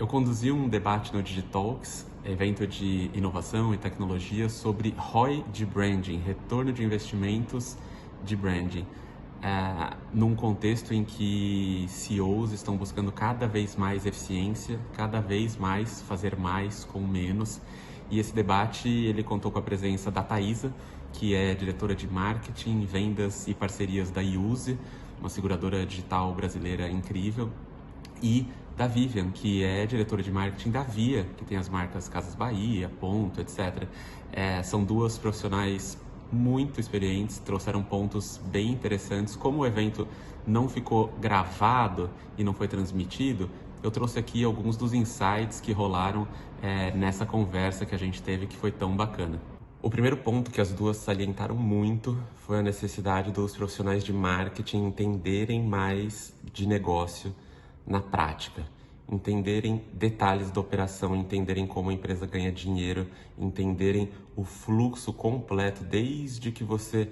Eu conduzi um debate no Digitalks, evento de inovação e tecnologia, sobre ROI de branding, retorno de investimentos de branding, num contexto em que CEOs estão buscando cada vez mais eficiência, cada vez mais fazer mais com menos. E esse debate ele contou com a presença da Thaisa, que é diretora de marketing, vendas e parcerias da Use, uma seguradora digital brasileira incrível, e da Vivian, que é diretora de marketing da Via, que tem as marcas Casas Bahia, Ponto, etc. São duas profissionais muito experientes, trouxeram pontos bem interessantes. Como o evento não ficou gravado e não foi transmitido, eu trouxe aqui alguns dos insights que rolaram nessa conversa que a gente teve, que foi tão bacana. O primeiro ponto que as duas salientaram muito foi a necessidade dos profissionais de marketing entenderem mais de negócio na prática, entenderem detalhes da operação, entenderem como a empresa ganha dinheiro, entenderem o fluxo completo, desde que você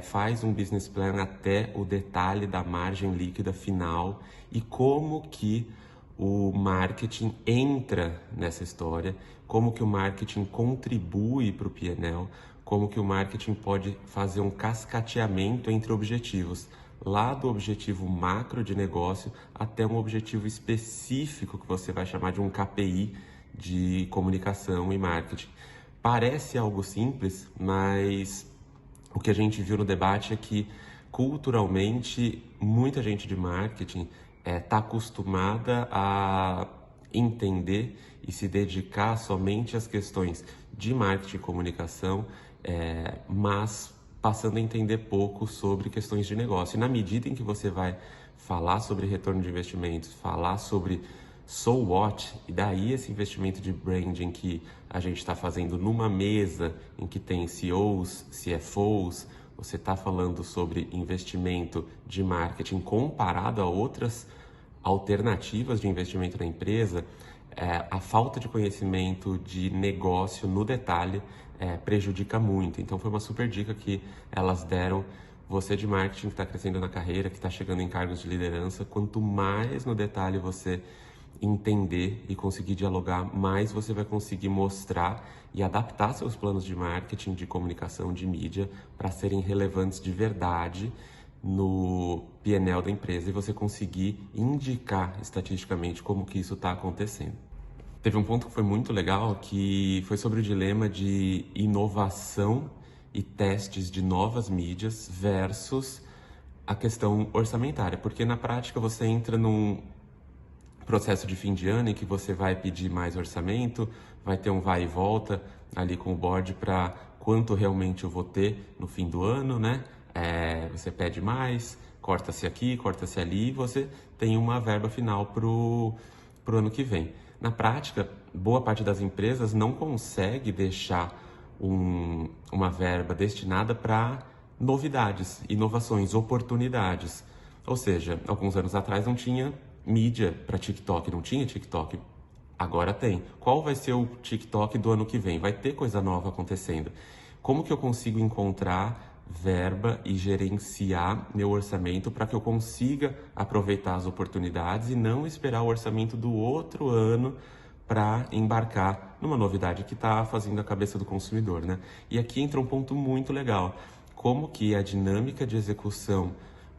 faz um business plan até o detalhe da margem líquida final e como que o marketing entra nessa história, como que o marketing contribui para o P&L, como que o marketing pode fazer um cascateamento entre objetivos, lá do objetivo macro de negócio até um objetivo específico que você vai chamar de um KPI de comunicação e marketing. Parece algo simples, mas o que a gente viu no debate é que culturalmente muita gente de marketing está acostumada a entender e se dedicar somente às questões de marketing e comunicação, mas passando a entender pouco sobre questões de negócio. E na medida em que você vai falar sobre retorno de investimentos, falar sobre so what, e daí esse investimento de branding que a gente está fazendo numa mesa em que tem CEOs, CFOs, você está falando sobre investimento de marketing comparado a outras alternativas de investimento na empresa, a falta de conhecimento de negócio no detalhe prejudica muito. Então foi uma super dica que elas deram. Você de marketing que está crescendo na carreira, que está chegando em cargos de liderança, quanto mais no detalhe você entender e conseguir dialogar, mais você vai conseguir mostrar e adaptar seus planos de marketing, de comunicação, de mídia para serem relevantes de verdade no P&L da empresa e você conseguir indicar estatisticamente como que isso está acontecendo. Teve um ponto que foi muito legal, que foi sobre o dilema de inovação e testes de novas mídias versus a questão orçamentária, porque na prática você entra num processo de fim de ano em que você vai pedir mais orçamento, vai ter um vai e volta ali com o board para quanto realmente eu vou ter no fim do ano, né? Você pede mais, corta-se aqui, corta-se ali e você tem uma verba final pro ano que vem. Na prática, boa parte das empresas não consegue deixar uma verba destinada para novidades, inovações, oportunidades. Ou seja, alguns anos atrás não tinha mídia para TikTok, não tinha TikTok. Agora tem. Qual vai ser o TikTok do ano que vem? Vai ter coisa nova acontecendo. Como que eu consigo encontrar verba e gerenciar meu orçamento para que eu consiga aproveitar as oportunidades e não esperar o orçamento do outro ano para embarcar numa novidade que está fazendo a cabeça do consumidor, né? E aqui entra um ponto muito legal. Como que a dinâmica de execução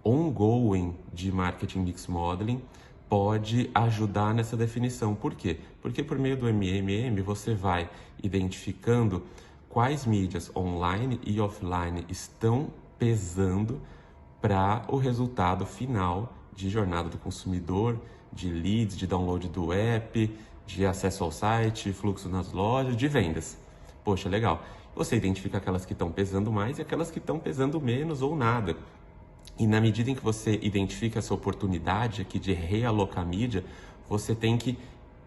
ongoing de Marketing Mix Modeling pode ajudar nessa definição. Por quê? Porque por meio do MMM você vai identificando quais mídias online e offline estão pesando para o resultado final de jornada do consumidor, de leads, de download do app, de acesso ao site, fluxo nas lojas, de vendas. Poxa, legal. Você identifica aquelas que estão pesando mais e aquelas que estão pesando menos ou nada. E na medida em que você identifica essa oportunidade aqui de realocar mídia, você tem que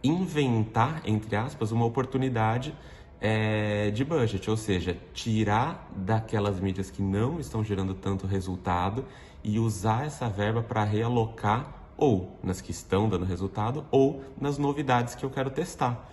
inventar, entre aspas, uma oportunidade de budget, ou seja, tirar daquelas mídias que não estão gerando tanto resultado e usar essa verba para realocar ou nas que estão dando resultado ou nas novidades que eu quero testar.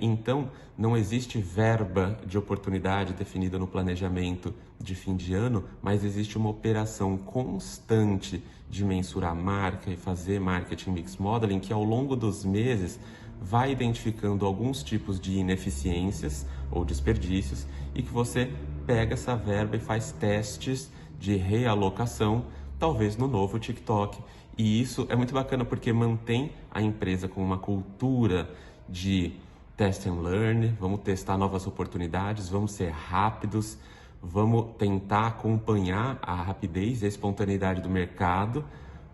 Então, não existe verba de oportunidade definida no planejamento de fim de ano, mas existe uma operação constante de mensurar marca e fazer marketing mix modeling que ao longo dos meses vai identificando alguns tipos de ineficiências ou desperdícios e que você pega essa verba e faz testes de realocação, talvez no novo TikTok. E isso é muito bacana porque mantém a empresa com uma cultura de test and learn, vamos testar novas oportunidades, vamos ser rápidos, vamos tentar acompanhar a rapidez e a espontaneidade do mercado,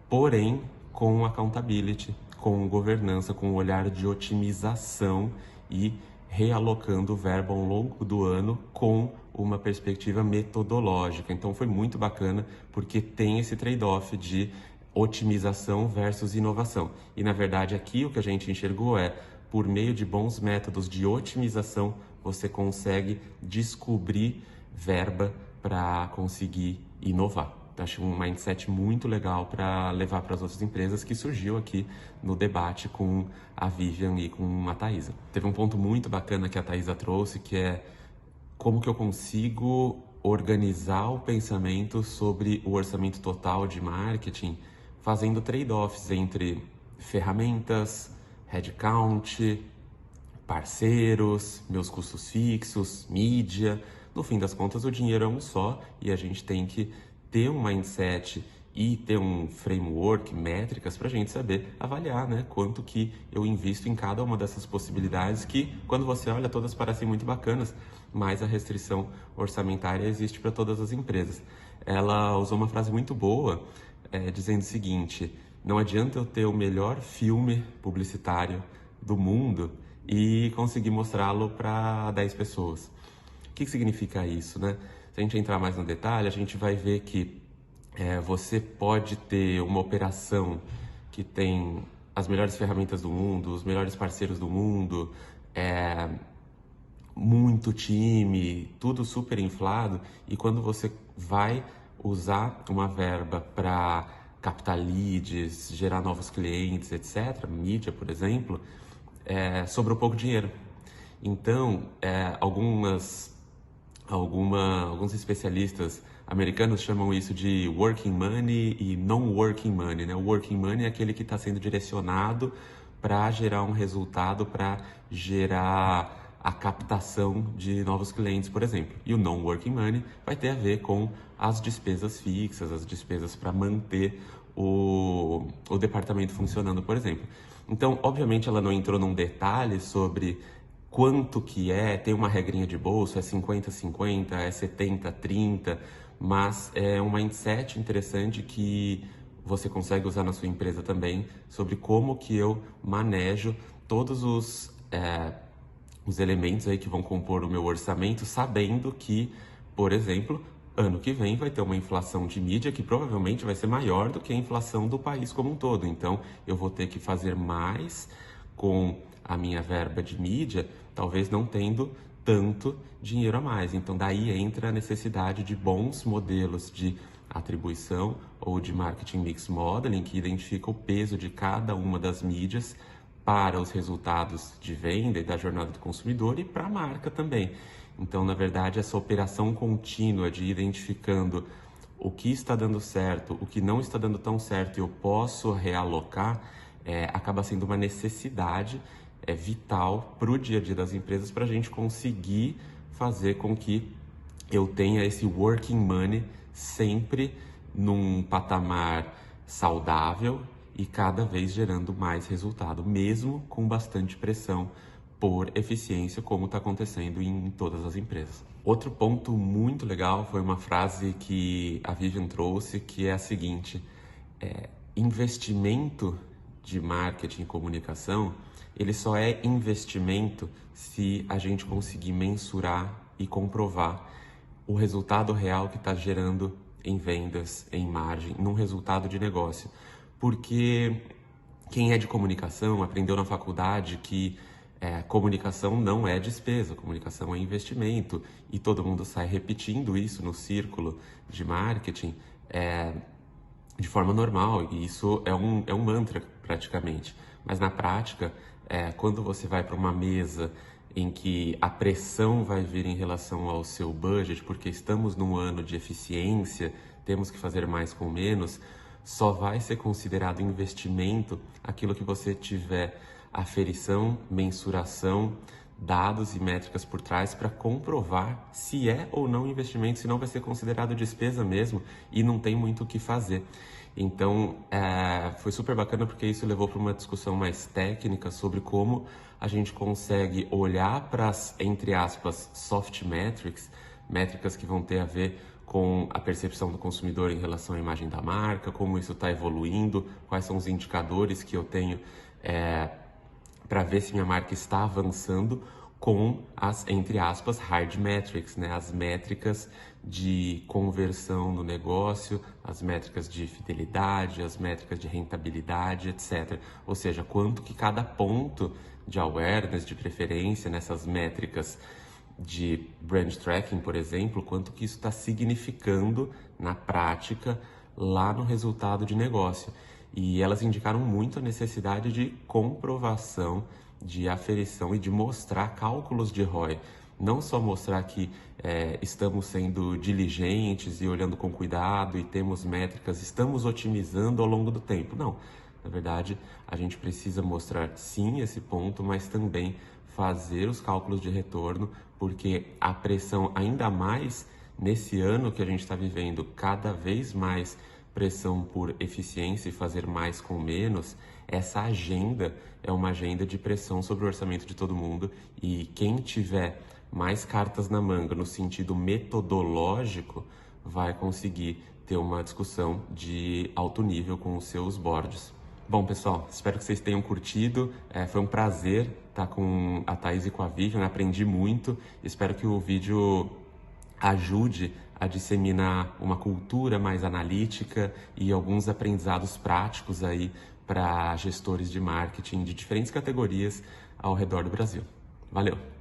porém com accountability, com governança, com um olhar de otimização e realocando verba ao longo do ano com uma perspectiva metodológica. Então foi muito bacana porque tem esse trade-off de otimização versus inovação. E na verdade aqui o que a gente enxergou é, por meio de bons métodos de otimização, você consegue descobrir verba para conseguir inovar. Acho um mindset muito legal para levar para as outras empresas que surgiu aqui no debate com a Vivian e com a Thaisa. Teve um ponto muito bacana que a Thaisa trouxe, que é como que eu consigo organizar o pensamento sobre o orçamento total de marketing, fazendo trade-offs entre ferramentas, headcount, parceiros, meus custos fixos, mídia. No fim das contas, o dinheiro é um só e a gente tem que ter um mindset e ter um framework, métricas, para a gente saber avaliar, né, quanto que eu invisto em cada uma dessas possibilidades que, quando você olha, todas parecem muito bacanas, mas a restrição orçamentária existe para todas as empresas. Ela usou uma frase muito boa, dizendo o seguinte: não adianta eu ter o melhor filme publicitário do mundo e conseguir mostrá-lo para 10 pessoas. O que significa isso, né? Se a gente entrar mais no detalhe, a gente vai ver que você pode ter uma operação que tem as melhores ferramentas do mundo, os melhores parceiros do mundo, muito time, tudo super inflado, e quando você vai usar uma verba para captar leads, gerar novos clientes, etc., mídia, por exemplo, sobrou pouco dinheiro. Então, alguns especialistas americanos chamam isso de working money e non-working money, né? O working money é aquele que está sendo direcionado para gerar um resultado, para gerar a captação de novos clientes, por exemplo. E o non-working money vai ter a ver com as despesas fixas, as despesas para manter o departamento funcionando, por exemplo. Então, obviamente, ela não entrou num detalhe sobre quanto que tem uma regrinha de bolso, é 50-50, é 70-30, mas é um mindset interessante que você consegue usar na sua empresa também, sobre como que eu manejo todos os elementos aí que vão compor o meu orçamento, sabendo que, por exemplo, ano que vem vai ter uma inflação de mídia que provavelmente vai ser maior do que a inflação do país como um todo. Então, eu vou ter que fazer mais com a minha verba de mídia, talvez não tendo tanto dinheiro a mais. Então, daí entra a necessidade de bons modelos de atribuição ou de marketing mix modeling, que identifica o peso de cada uma das mídias para os resultados de venda e da jornada do consumidor e para a marca também. Então, na verdade, essa operação contínua de identificando o que está dando certo, o que não está dando tão certo e eu posso realocar, acaba sendo uma necessidade vital para o dia a dia das empresas, para a gente conseguir fazer com que eu tenha esse working money sempre num patamar saudável e cada vez gerando mais resultado, mesmo com bastante pressão por eficiência, como está acontecendo em todas as empresas. Outro ponto muito legal foi uma frase que a Vivian trouxe, que é a seguinte: investimento de marketing e comunicação, ele só é investimento se a gente conseguir mensurar e comprovar o resultado real que está gerando em vendas, em margem, num resultado de negócio. Porque quem é de comunicação aprendeu na faculdade que comunicação não é despesa, comunicação é investimento, e todo mundo sai repetindo isso no círculo de marketing de forma normal, e isso é um mantra praticamente. Mas na prática, quando você vai para uma mesa em que a pressão vai vir em relação ao seu budget, porque estamos num ano de eficiência, temos que fazer mais com menos, só vai ser considerado investimento aquilo que você tiver aferição, mensuração, dados e métricas por trás para comprovar se é ou não investimento, senão vai ser considerado despesa mesmo e não tem muito o que fazer. Então, foi super bacana porque isso levou para uma discussão mais técnica sobre como a gente consegue olhar para as, entre aspas, soft metrics, métricas que vão ter a ver com a percepção do consumidor em relação à imagem da marca, como isso está evoluindo, quais são os indicadores que eu tenho para ver se minha marca está avançando, com as, entre aspas, hard metrics, né? As métricas de conversão no negócio, as métricas de fidelidade, as métricas de rentabilidade, etc. Ou seja, quanto que cada ponto de awareness, de preferência nessas métricas de brand tracking, por exemplo, quanto que isso está significando na prática lá no resultado de negócio. E elas indicaram muito a necessidade de comprovação, de aferição e de mostrar cálculos de ROI. Não só mostrar que estamos sendo diligentes e olhando com cuidado e temos métricas, estamos otimizando ao longo do tempo. Não, na verdade, a gente precisa mostrar sim esse ponto, mas também fazer os cálculos de retorno, porque a pressão, ainda mais nesse ano que a gente está vivendo, cada vez mais pressão por eficiência e fazer mais com menos, essa agenda é uma agenda de pressão sobre o orçamento de todo mundo, e quem tiver mais cartas na manga no sentido metodológico vai conseguir ter uma discussão de alto nível com os seus boards. Bom, pessoal, espero que vocês tenham curtido. Foi um prazer estar com a Thaís e com a Vivian, aprendi muito. Espero que o vídeo ajude a disseminar uma cultura mais analítica e alguns aprendizados práticos aí para gestores de marketing de diferentes categorias ao redor do Brasil. Valeu!